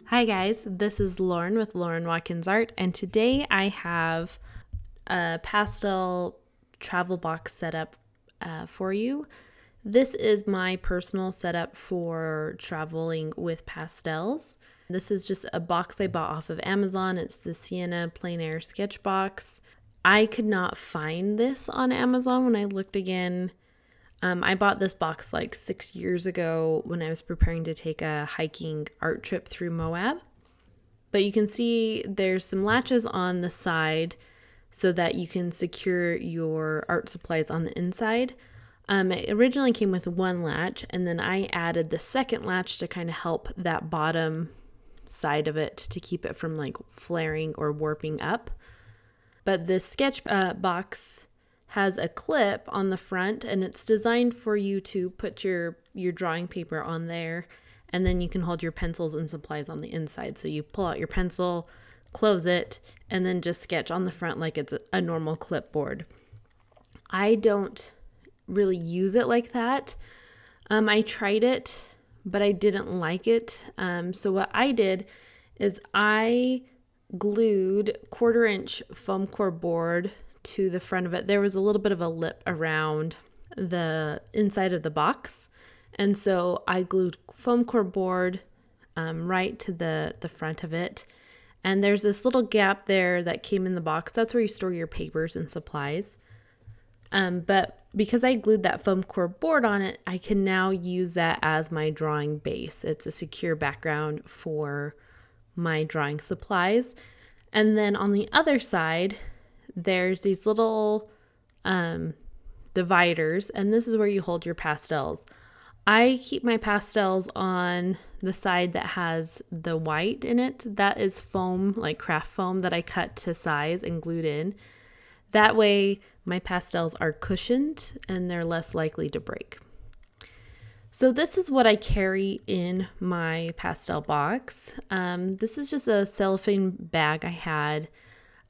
Hi guys, this is Lauren with Lauren Watkins Art, and today I have a pastel travel box setup for you. This is my personal setup for traveling with pastels. This is just a box I bought off of Amazon. It's the Sienna Plein Air sketch box. I could not find this on Amazon when I looked again. I bought this box like 6 years ago when I was preparing to take a hiking art trip through Moab. But you can see there's some latches on the side so that you can secure your art supplies on the inside. It originally came with one latch, and then I added the second latch to kind of help that bottom side of it to keep it from like flaring or warping up. But this sketch box has a clip on the front, and it's designed for you to put your drawing paper on there, and then you can hold your pencils and supplies on the inside. So you pull out your pencil, close it, and then just sketch on the front like it's a normal clipboard. I don't really use it like that. I tried it, but I didn't like it. So what I did is I glued 1/4-inch foam core board to the front of it. There was a little bit of a lip around the inside of the box, and so I glued foam core board right to the front of it. And there's this little gap there that came in the box. That's where you store your papers and supplies. But because I glued that foam core board on it, I can now use that as my drawing base. It's a secure background for my drawing supplies. And then on the other side, there's these little dividers, and this is where you hold your pastels. I keep my pastels on the side that has the white in it. That is foam, like craft foam that I cut to size and glued in. That way my pastels are cushioned and they're less likely to break. So this is what I carry in my pastel box. This is just a cellophane bag I had,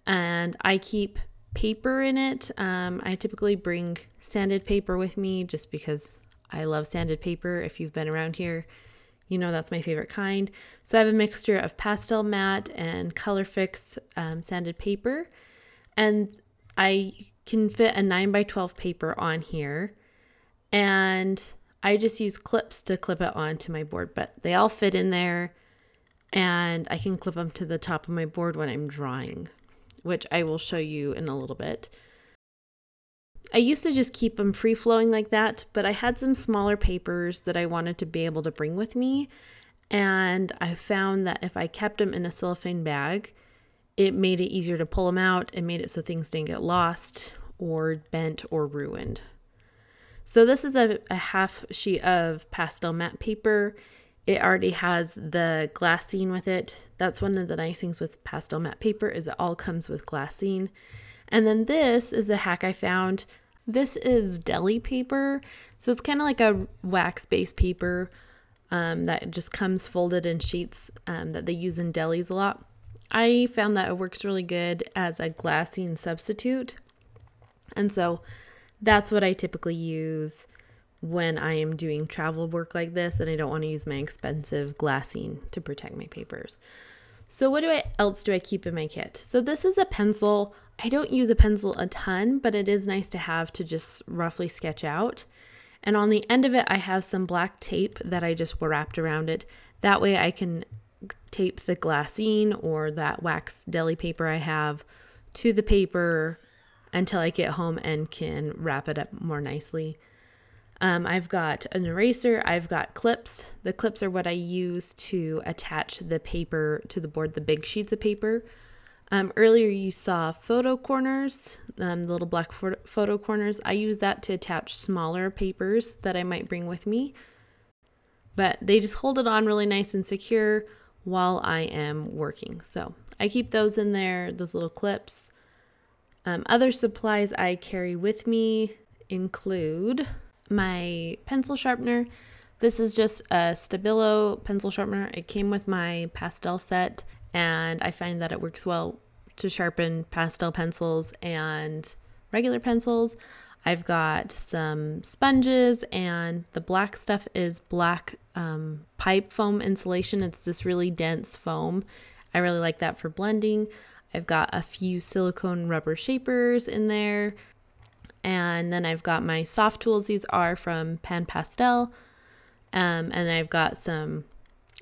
and I keep paper in it. I typically bring sanded paper with me just because I love sanded paper. If you've been around here, you know that's my favorite kind. So I have a mixture of pastel matte and color fix sanded paper, and I can fit a 9x12 paper on here, and I just use clips to clip it onto my board, but they all fit in there, and I can clip them to the top of my board when I'm drawing, which I will show you in a little bit. I used to just keep them free-flowing like that, but I had some smaller papers that I wanted to be able to bring with me, and I found that if I kept them in a cellophane bag, it made it easier to pull them out and made it so things didn't get lost or bent or ruined. So this is a half sheet of pastel matte paper. It already has the glassine with it. That's one of the nice things with pastel matte paper is it all comes with glassine. And then this is a hack I found. This is deli paper. So it's kind of like a wax-based paper that just comes folded in sheets that they use in delis a lot. I found that it works really good as a glassine substitute. And so that's what I typically use when I am doing travel work like this and I don't want to use my expensive glassine to protect my papers. So what else do I keep in my kit? So this is a pencil. I don't use a pencil a ton, but it is nice to have to just roughly sketch out. And on the end of it, I have some black tape that I just wrapped around it. That way I can tape the glassine or that wax deli paper I have to the paper until I get home and can wrap it up more nicely. I've got an eraser, I've got clips. The clips are what I use to attach the paper to the board, the big sheets of paper. Earlier you saw photo corners, the little black photo corners. I use that to attach smaller papers that I might bring with me. But they just hold it on really nice and secure while I am working. So I keep those in there, those little clips. Other supplies I carry with me include my pencil sharpener. This is just a Stabilo pencil sharpener. It came with my pastel set, and I find that it works well to sharpen pastel pencils and regular pencils. I've got some sponges, and the black stuff is black pipe foam insulation. It's this really dense foam. I really like that for blending. I've got a few silicone rubber shapers in there. And then I've got my soft tools. These are from Pastel. And then I've got some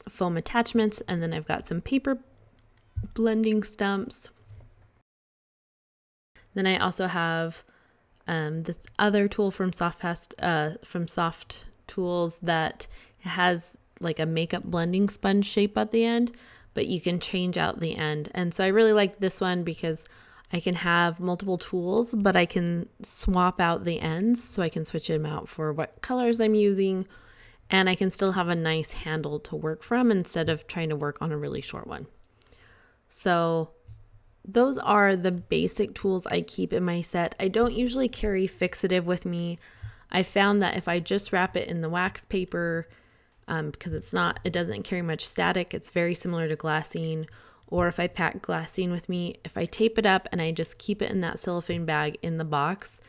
foam attachments, and then I've got some paper blending stumps. Then I also have this other tool from Soft Tools that has like a makeup blending sponge shape at the end, but you can change out the end. And so I really like this one because I can have multiple tools, but I can swap out the ends, so I can switch them out for what colors I'm using, and I can still have a nice handle to work from instead of trying to work on a really short one. So those are the basic tools I keep in my set. I don't usually carry fixative with me. I found that if I just wrap it in the wax paper, because it doesn't carry much static, it's very similar to glassine, or if I pack glassine with me, if I tape it up and I just keep it in that cellophane bag in the box,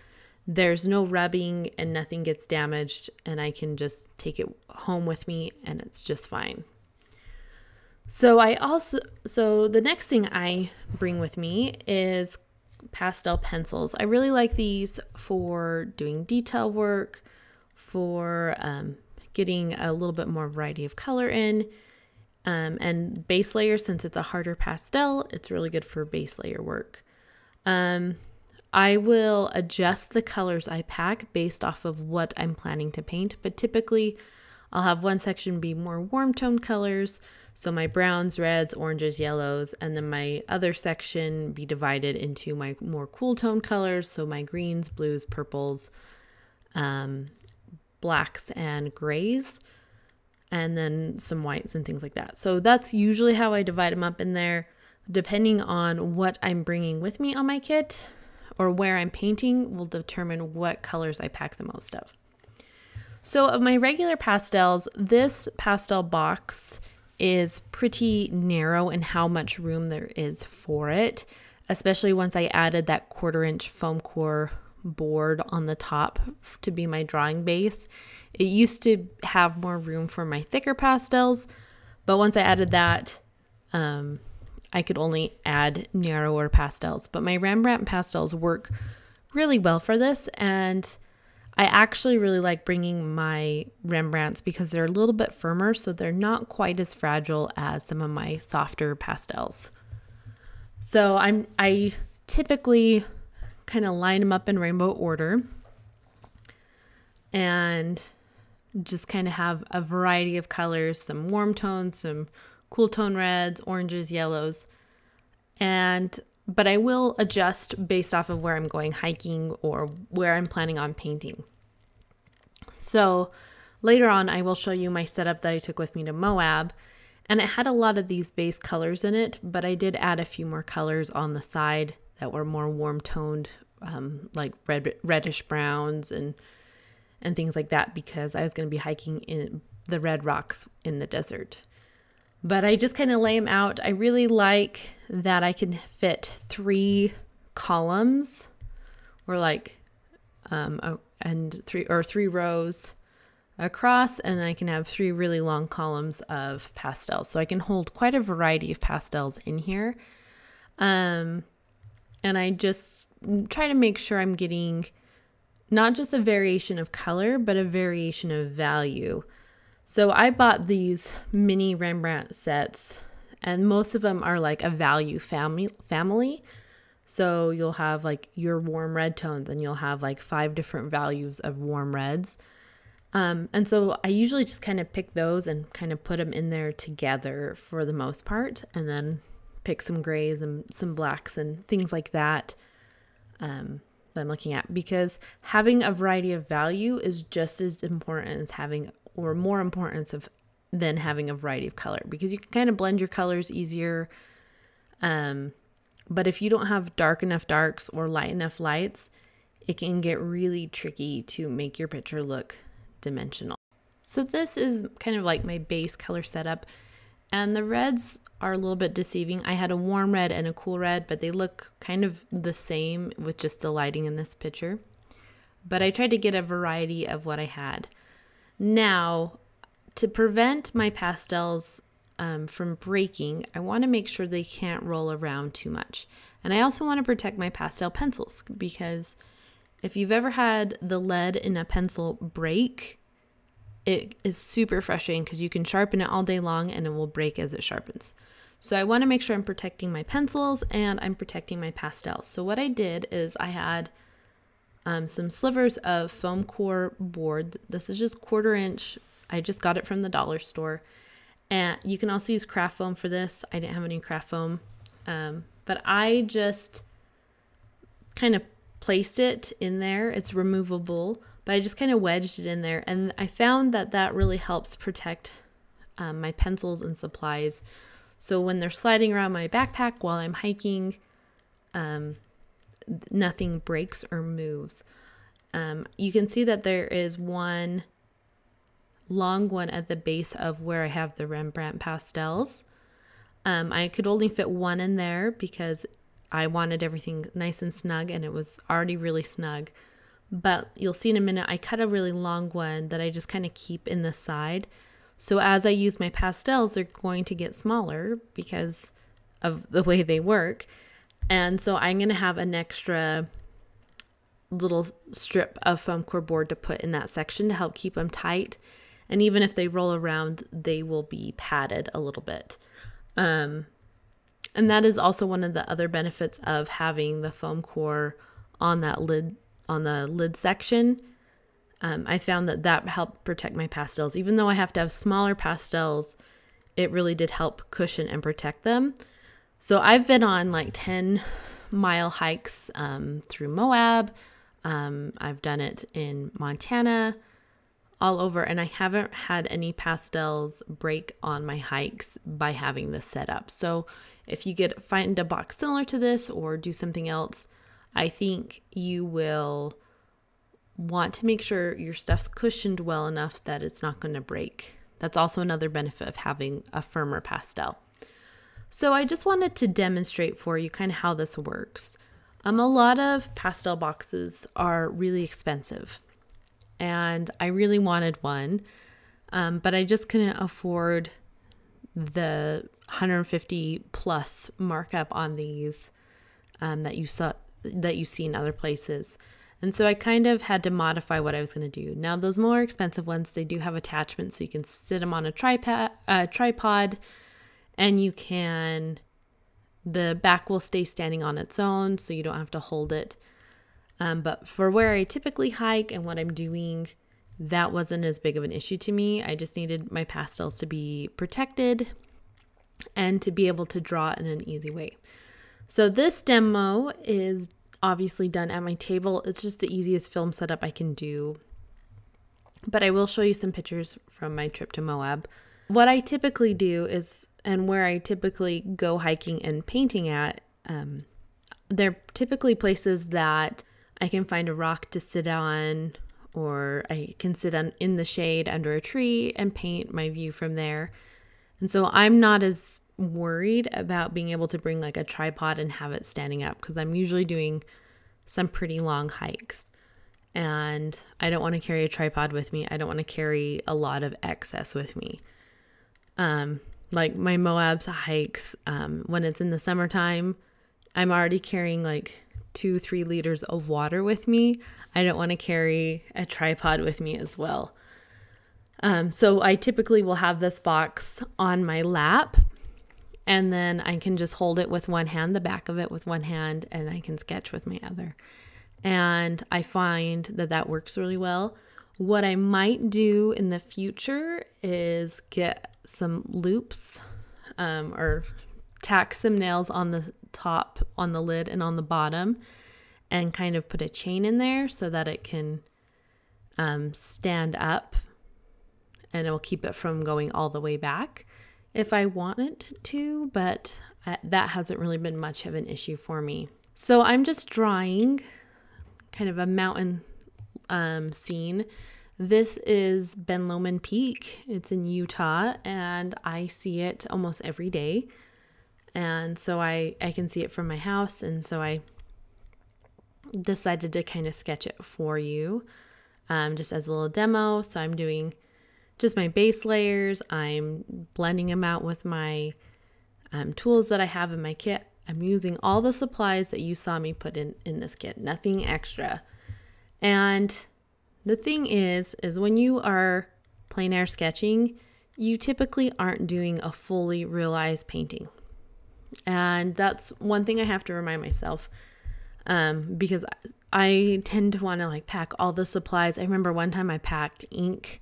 there's no rubbing and nothing gets damaged, and I can just take it home with me and it's just fine. So the next thing I bring with me is pastel pencils. I really like these for doing detail work, for getting a little bit more variety of color in, and base layer. Since it's a harder pastel, it's really good for base layer work. I will adjust the colors I pack based off of what I'm planning to paint, but typically I'll have one section be more warm tone colors, so my browns, reds, oranges, yellows, and then my other section be divided into my more cool tone colors, so my greens, blues, purples, blacks, and grays, and then some whites and things like that. So that's usually how I divide them up in there. Depending on what I'm bringing with me on my kit or where I'm painting will determine what colors I pack the most of. So of my regular pastels, this pastel box is pretty narrow in how much room there is for it, especially once I added that 1/4 inch foam core board on the top to be my drawing base. It used to have more room for my thicker pastels, but once I added that, I could only add narrower pastels. But my Rembrandt pastels work really well for this, and I actually really like bringing my Rembrandts because they're a little bit firmer, so they're not quite as fragile as some of my softer pastels. So I typically kind of line them up in rainbow order and just kind of have a variety of colors, some warm tones, some cool tone reds, oranges, yellows, but I will adjust based off of where I'm going hiking or where I'm planning on painting. So later on, I will show you my setup that I took with me to Moab, and it had a lot of these base colors in it, but I did add a few more colors on the side that were more warm toned, like reddish browns and things like that, because I was going to be hiking in the red rocks in the desert. But I just kind of lay them out. I really like that I can fit 3 columns, or like three rows across, and then I can have 3 really long columns of pastels. So I can hold quite a variety of pastels in here. And I just try to make sure I'm getting not just a variation of color, but a variation of value. So I bought these mini Rembrandt sets, and most of them are like a value family. So you'll have like your warm red tones, and you'll have like 5 different values of warm reds. And so I usually just kind of pick those and kind of put them in there together for the most part, and then pick some grays and some blacks and things like that that I'm looking at, because having a variety of value is just as important as having, or more important than having a variety of color, because you can kind of blend your colors easier. But if you don't have dark enough darks or light enough lights, it can get really tricky to make your picture look dimensional. So this is kind of like my base color setup, and the reds are a little bit deceiving. I had a warm red and a cool red, but they look kind of the same with just the lighting in this picture. but I tried to get a variety of what I had. Now, to prevent my pastels from breaking, I want to make sure they can't roll around too much. And I also want to protect my pastel pencils, because if you've ever had the lead in a pencil break, it is super frustrating because you can sharpen it all day long and it will break as it sharpens. So I want to make sure I'm protecting my pencils and I'm protecting my pastels. So what I did is I had some slivers of foam core board. This is just 1/4 inch. I just got it from the dollar store. And you can also use craft foam for this. I didn't have any craft foam. But I just kind of placed it in there. It's removable, but I just kind of wedged it in there. And I found that that really helps protect my pencils and supplies. So when they're sliding around my backpack while I'm hiking, nothing breaks or moves. You can see that there is one long one at the base of where I have the Rembrandt pastels. I could only fit one in there because I wanted everything nice and snug, and it was already really snug. But you'll see in a minute, I cut a really long one that I just kind of keep in the side. So as I use my pastels, they're going to get smaller because of the way they work. And so I'm going to have an extra little strip of foam core board to put in that section to help keep them tight. And even if they roll around, they will be padded a little bit. And that is also one of the other benefits of having the foam core on that lid, on the lid section. I found that that helped protect my pastels. Even though I have to have smaller pastels, it really did help cushion and protect them. So I've been on like 10-mile hikes through Moab. I've done it in Montana, all over, and I haven't had any pastels break on my hikes by having this set up. So if you find a box similar to this or do something else, I think you will want to make sure your stuff's cushioned well enough that it's not going to break. That's also another benefit of having a firmer pastel. So I just wanted to demonstrate for you kind of how this works. A lot of pastel boxes are really expensive, and I really wanted one, but I just couldn't afford the 150 plus markup on these that you see in other places. And so I kind of had to modify what I was going to do. Now, those more expensive ones, they do have attachments, so you can sit them on a tripod, and the back will stay standing on its own, so you don't have to hold it. But for where I typically hike and what I'm doing, that wasn't as big of an issue to me. I just needed my pastels to be protected and to be able to draw in an easy way. So this demo is obviously done at my table. It's just the easiest film setup I can do. But I will show you some pictures from my trip to Moab. What I typically do is, and where I typically go hiking and painting at, they're typically places that I can find a rock to sit on, or I can sit in the shade under a tree and paint my view from there. And so I'm not as worried about being able to bring like a tripod and have it standing up, because I'm usually doing some pretty long hikes and I don't want to carry a tripod with me. I don't want to carry a lot of excess with me. Like my Moab's hikes, when it's in the summertime, I'm already carrying like 2-3 liters of water with me. I don't want to carry a tripod with me as well. So I typically will have this box on my lap, and then I can just hold it with one hand, the back of it with one hand, and I can sketch with my other. And I find that that works really well. What I might do in the future is get some loops or tack some nails on the top, on the lid, and on the bottom, and kind of put a chain in there so that it can stand up, and it will keep it from going all the way back if I want it to, but that hasn't really been much of an issue for me. So I'm just drawing kind of a mountain scene. This is Ben Lomond Peak. It's in Utah, and I see it almost every day. And so I can see it from my house, and so I decided to kind of sketch it for you, just as a little demo. So I'm doing just my base layers. I'm blending them out with my tools that I have in my kit. I'm using all the supplies that you saw me put in this kit, nothing extra. And the thing is when you are plein air sketching, you typically aren't doing a fully realized painting. And that's one thing I have to remind myself, because I tend to want to like pack all the supplies. I remember one time I packed ink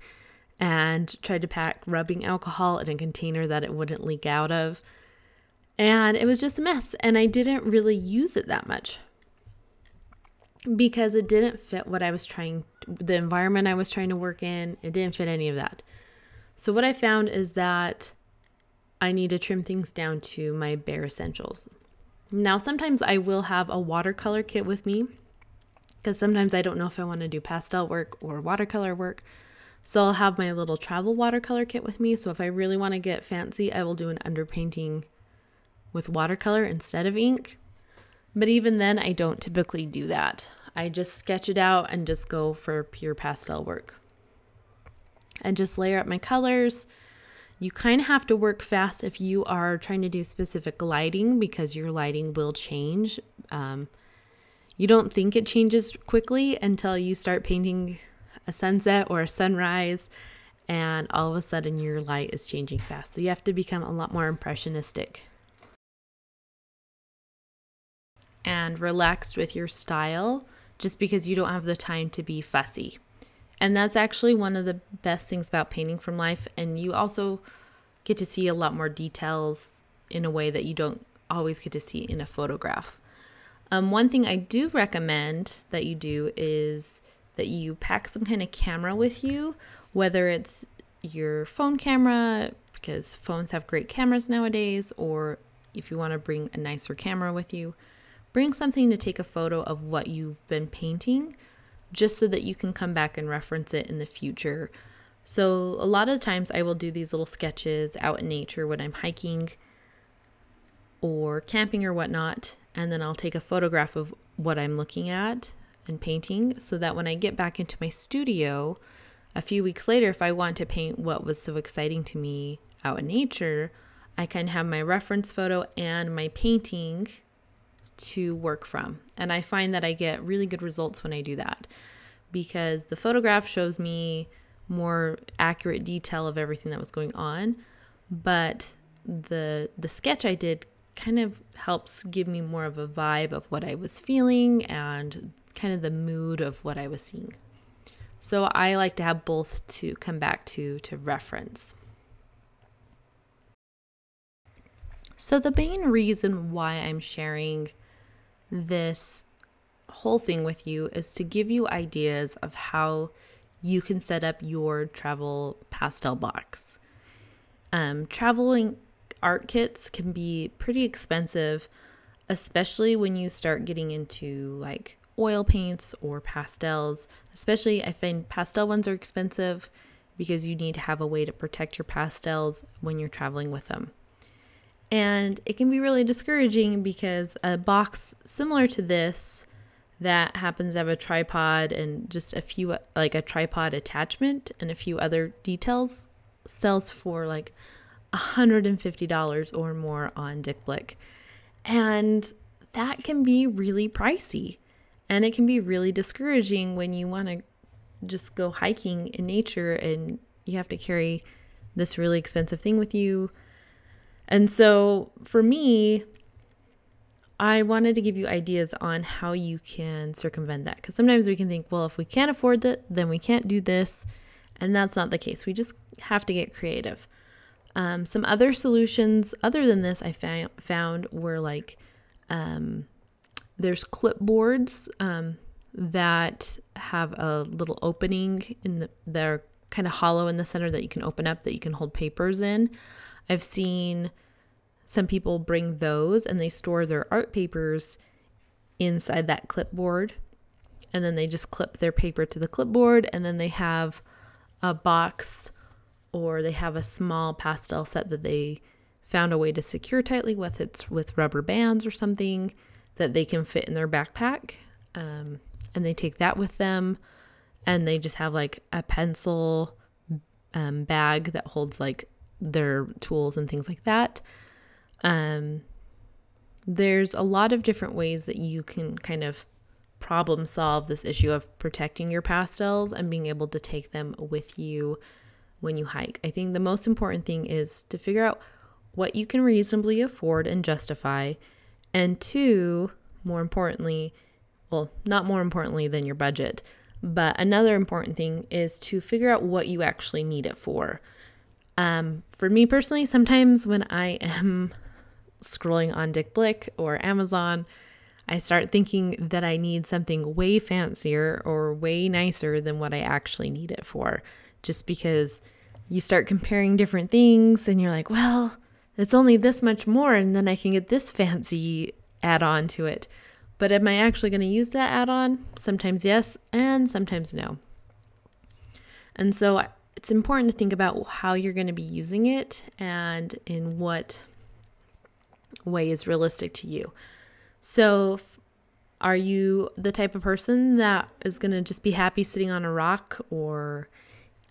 and tried to pack rubbing alcohol in a container that it wouldn't leak out of. And it was just a mess. And I didn't really use it that much because it didn't fit what I was the environment I was trying to work in. It didn't fit any of that. So what I found is that I need to trim things down to my bare essentials. Now, sometimes I will have a watercolor kit with me because sometimes I don't know if I want to do pastel work or watercolor work. So I'll have my little travel watercolor kit with me. So if I really want to get fancy, I will do an underpainting with watercolor instead of ink. But even then, I don't typically do that. I just sketch it out and just go for pure pastel work. And just layer up my colors. You kind of have to work fast if you are trying to do specific lighting because your lighting will change. You don't think it changes quickly until you start painting a sunset or a sunrise, and all of a sudden your light is changing fast. So you have to become a lot more impressionistic and relaxed with your style just because you don't have the time to be fussy. And that's actually one of the best things about painting from life. And you also get to see a lot more details in a way that you don't always get to see in a photograph. One thing I do recommend that you do is that you pack some kind of camera with you, whether it's your phone camera, because phones have great cameras nowadays, or if you want to bring a nicer camera with you, bring something to take a photo of what you've been painting, just so that you can come back and reference it in the future. So a lot of times I will do these little sketches out in nature when I'm hiking or camping or whatnot, and then I'll take a photograph of what I'm looking at and painting so that when I get back into my studio a few weeks later, if I want to paint what was so exciting to me out in nature, I can have my reference photo and my painting to work from. And I find that I get really good results when I do that because the photograph shows me more accurate detail of everything that was going on, but the sketch I did kind of helps give me more of a vibe of what I was feeling and kind of the mood of what I was seeing. So I like to have both to come back to reference. So the main reason why I'm sharing this whole thing with you is to give you ideas of how you can set up your travel pastel box. Traveling art kits can be pretty expensive, especially when you start getting into like oil paints or pastels. Especially I find pastel ones are expensive because you need to have a way to protect your pastels when you're traveling with them. And it can be really discouraging because a box similar to this that happens to have a tripod and just a few, like a tripod attachment and a few other details, sells for like $150 or more on Dick Blick. And that can be really pricey. And it can be really discouraging when you want to just go hiking in nature and you have to carry this really expensive thing with you. And so for me, I wanted to give you ideas on how you can circumvent that. Because sometimes we can think, well, if we can't afford that, then we can't do this. And that's not the case. We just have to get creative. Some other solutions other than this I found were like, there's clipboards that have a little opening they're kind of hollow in the center that you can open up that you can hold papers in. I've seen some people bring those and they store their art papers inside that clipboard, and then they just clip their paper to the clipboard, and then they have a box or they have a small pastel set that they found a way to secure tightly with rubber bands or something that they can fit in their backpack. and they take that with them, and they just have like a pencil bag that holds like their tools and things like that. There's a lot of different ways that you can kind of problem solve this issue of protecting your pastels and being able to take them with you when you hike. I think the most important thing is to figure out what you can reasonably afford and justify, and two, more importantly, well, not more importantly than your budget, but another important thing is to figure out what you actually need it for. For me personally, sometimes when I am scrolling on Dick Blick or Amazon, I start thinking that I need something way fancier or way nicer than what I actually need it for, just because you start comparing different things and you're like, well, it's only this much more and then I can get this fancy add-on to it. But am I actually going to use that add-on? Sometimes yes, and sometimes no. And so it's important to think about how you're going to be using it and in what way is realistic to you. So are you the type of person that is going to just be happy sitting on a rock or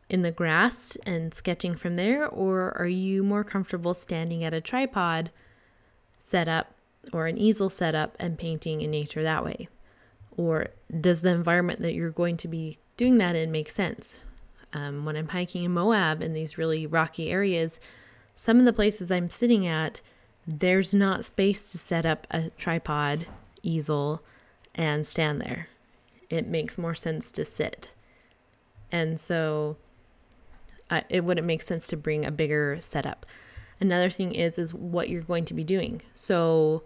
in the grass and sketching from there? Or are you more comfortable standing at a tripod setup or an easel setup and painting in nature that way? Or does the environment that you're going to be doing that in make sense? When I'm hiking in Moab in these really rocky areas, some of the places I'm sitting at, there's not space to set up a tripod, easel, and stand there. It makes more sense to sit. And so it wouldn't make sense to bring a bigger setup. Another thing is what you're going to be doing. So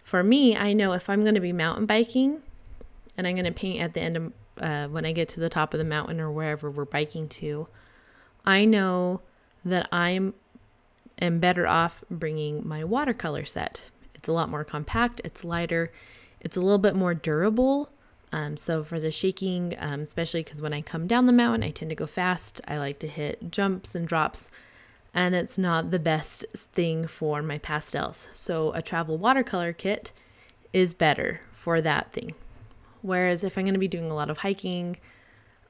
for me, I know if I'm going to be mountain biking and I'm going to paint at the end of when I get to the top of the mountain or wherever we're biking to, I know that I'm better off bringing my watercolor set. It's a lot more compact, it's lighter, it's a little bit more durable. So for the shaking, especially because when I come down the mountain, I tend to go fast. I like to hit jumps and drops, and it's not the best thing for my pastels. So a travel watercolor kit is better for that thing. Whereas if I'm going to be doing a lot of hiking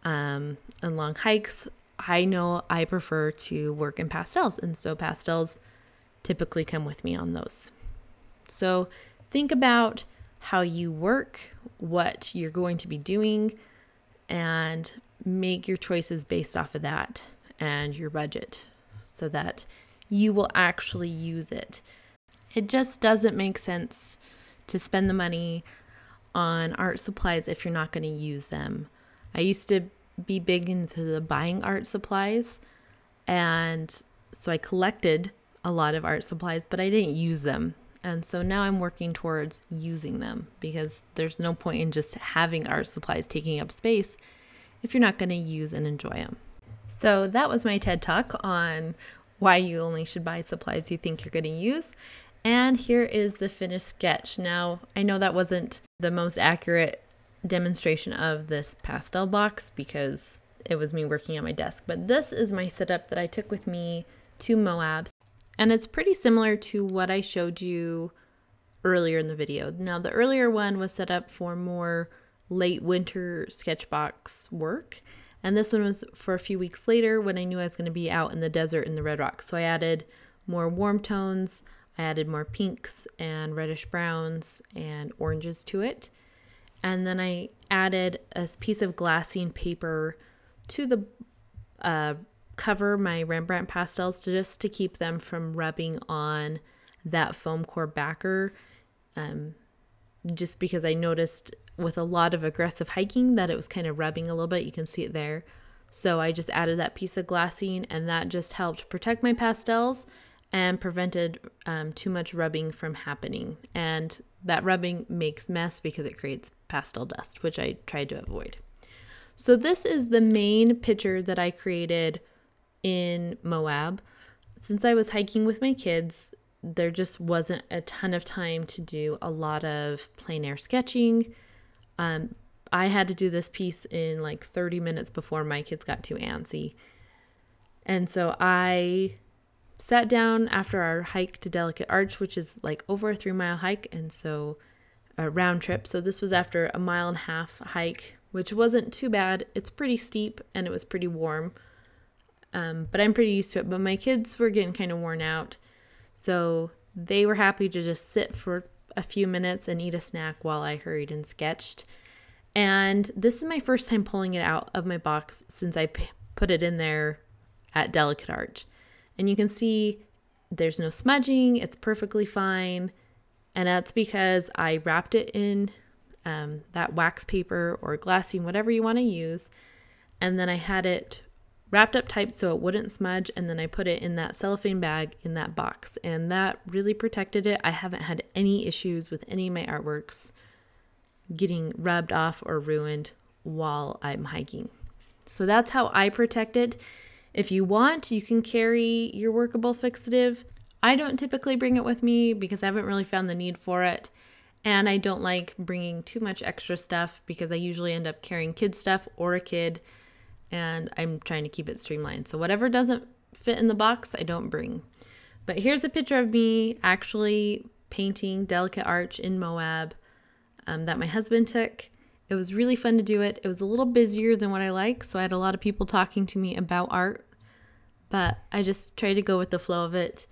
and long hikes, I know I prefer to work in pastels, and so pastels typically come with me on those. So think about how you work, what you're going to be doing, and make your choices based off of that and your budget so that you will actually use it. It just doesn't make sense to spend the money on art supplies if you're not going to use them. I used to be big into the buying art supplies, and so I collected a lot of art supplies, but I didn't use them. And so now I'm working towards using them, because there's no point in just having art supplies taking up space if you're not going to use and enjoy them. So that was my TED Talk on why you only should buy supplies you think you're going to use. And here is the finished sketch. Now, I know that wasn't the most accurate demonstration of this pastel box because it was me working at my desk, but this is my setup that I took with me to Moab, and it's pretty similar to what I showed you earlier in the video. Now, the earlier one was set up for more late winter sketchbox work, and this one was for a few weeks later when I knew I was going to be out in the desert in the Red Rocks. So I added more warm tones, I added more pinks and reddish browns and oranges to it. And then I added a piece of glassine paper to the cover my Rembrandt pastels to keep them from rubbing on that foam core backer. Just because I noticed with a lot of aggressive hiking that it was kind of rubbing a little bit. You can see it there. So I just added that piece of glassine, and that just helped protect my pastels and prevented too much rubbing from happening. And that rubbing makes mess because it creates pastel dust, which I tried to avoid. So this is the main picture that I created in Moab. Since I was hiking with my kids, there just wasn't a ton of time to do a lot of plein air sketching. I had to do this piece in like 30 minutes before my kids got too antsy. And so I sat down after our hike to Delicate Arch, which is like over a 3-mile hike. And so round trip. So this was after a 1.5 mile hike, which wasn't too bad. It's pretty steep and it was pretty warm, but I'm pretty used to it. But my kids were getting kind of worn out, so they were happy to just sit for a few minutes and eat a snack while I hurried and sketched. And this is my first time pulling it out of my box since I put it in there at Delicate Art. And you can see there's no smudging, it's perfectly fine. And that's because I wrapped it in that wax paper or glassine, whatever you want to use. And then I had it wrapped up tight so it wouldn't smudge. And then I put it in that cellophane bag in that box. And that really protected it. I haven't had any issues with any of my artworks getting rubbed off or ruined while I'm hiking. So that's how I protect it. If you want, you can carry your workable fixative. I don't typically bring it with me because I haven't really found the need for it. And I don't like bringing too much extra stuff because I usually end up carrying kid stuff or a kid, and I'm trying to keep it streamlined. So whatever doesn't fit in the box, I don't bring. But here's a picture of me actually painting Delicate Arch in Moab that my husband took. It was really fun to do it. It was a little busier than what I like, so I had a lot of people talking to me about art, but I just tried to go with the flow of it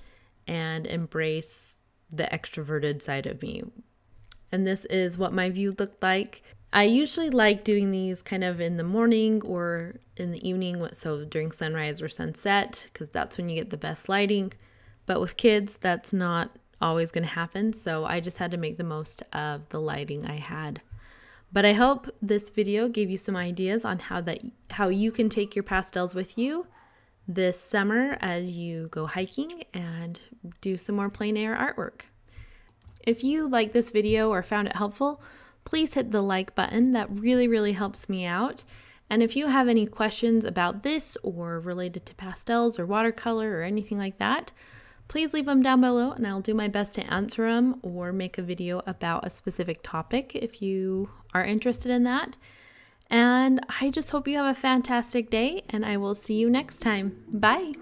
and embrace the extroverted side of me. And this is what my view looked like. I usually like doing these kind of in the morning or in the evening, so during sunrise or sunset, because that's when you get the best lighting. But with kids, that's not always going to happen, so I just had to make the most of the lighting I had. But I hope this video gave you some ideas on how you can take your pastels with you this summer as you go hiking and do some more plein air artwork. If you like this video or found it helpful, please hit the like button. That really helps me out. And if you have any questions about this or related to pastels or watercolor or anything like that, please leave them down below and I'll do my best to answer them or make a video about a specific topic if you are interested in that. And I just hope you have a fantastic day and I will see you next time. Bye.